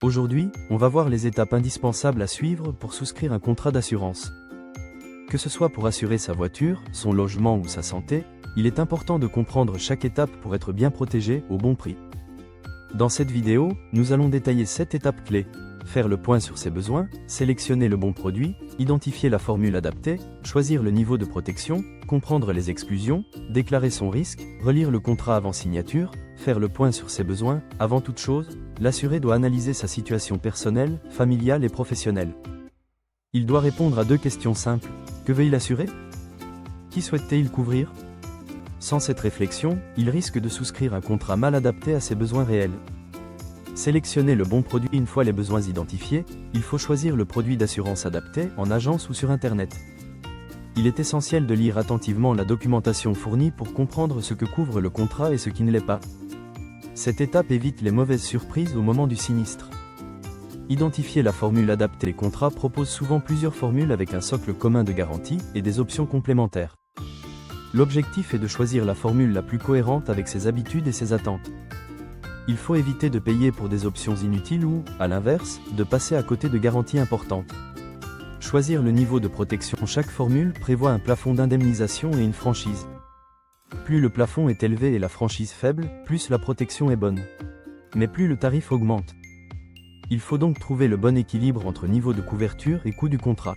Aujourd'hui, on va voir les étapes indispensables à suivre pour souscrire un contrat d'assurance. Que ce soit pour assurer sa voiture, son logement ou sa santé, il est important de comprendre chaque étape pour être bien protégé au bon prix. Dans cette vidéo, nous allons détailler 7 étapes clés. Faire le point sur ses besoins, sélectionner le bon produit, identifier la formule adaptée, choisir le niveau de protection, comprendre les exclusions, déclarer son risque, relire le contrat avant signature, faire le point sur ses besoins. Avant toute chose, l'assuré doit analyser sa situation personnelle, familiale et professionnelle. Il doit répondre à 2 questions simples. Que veut-il assurer? Qui souhaite-t-il couvrir? Sans cette réflexion, il risque de souscrire un contrat mal adapté à ses besoins réels. Sélectionner le bon produit. Une fois les besoins identifiés, il faut choisir le produit d'assurance adapté, en agence ou sur Internet. Il est essentiel de lire attentivement la documentation fournie pour comprendre ce que couvre le contrat et ce qui ne l'est pas. Cette étape évite les mauvaises surprises au moment du sinistre. Identifier la formule adaptée. Les contrats proposent souvent plusieurs formules avec un socle commun de garantie et des options complémentaires. L'objectif est de choisir la formule la plus cohérente avec ses habitudes et ses attentes. Il faut éviter de payer pour des options inutiles ou, à l'inverse, de passer à côté de garanties importantes. Choisir le niveau de protection. Chaque formule prévoit un plafond d'indemnisation et une franchise. Plus le plafond est élevé et la franchise faible, plus la protection est bonne. Mais plus le tarif augmente. Il faut donc trouver le bon équilibre entre niveau de couverture et coût du contrat.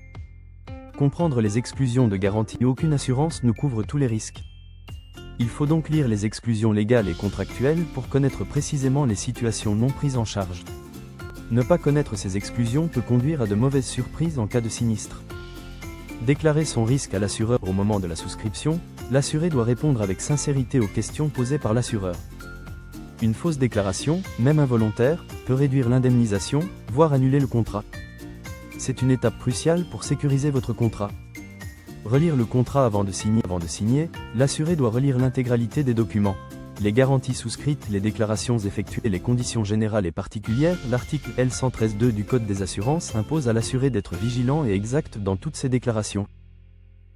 Comprendre les exclusions de garantie. Aucune assurance ne couvre tous les risques. Il faut donc lire les exclusions légales et contractuelles pour connaître précisément les situations non prises en charge. Ne pas connaître ces exclusions peut conduire à de mauvaises surprises en cas de sinistre. Déclarer son risque à l'assureur. Au moment de la souscription, l'assuré doit répondre avec sincérité aux questions posées par l'assureur. Une fausse déclaration, même involontaire, peut réduire l'indemnisation, voire annuler le contrat. C'est une étape cruciale pour sécuriser votre contrat. Relire le contrat avant de signer, l'assuré doit relire l'intégralité des documents. Les garanties souscrites, les déclarations effectuées et les conditions générales et particulières. L'article L113.2 du Code des assurances impose à l'assuré d'être vigilant et exact dans toutes ses déclarations.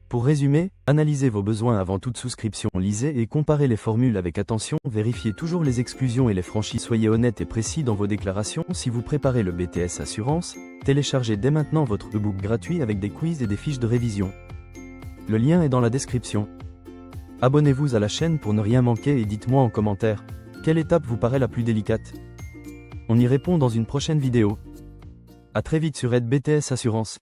Pour résumer, analysez vos besoins avant toute souscription. Lisez et comparez les formules avec attention. Vérifiez toujours les exclusions et les franchises. Soyez honnête et précis dans vos déclarations. Si vous préparez le BTS Assurance, téléchargez dès maintenant votre e-book gratuit avec des quiz et des fiches de révision. Le lien est dans la description. Abonnez-vous à la chaîne pour ne rien manquer et dites-moi en commentaire, quelle étape vous paraît la plus délicate? On y répond dans une prochaine vidéo. À très vite sur Aide BTS Assurance.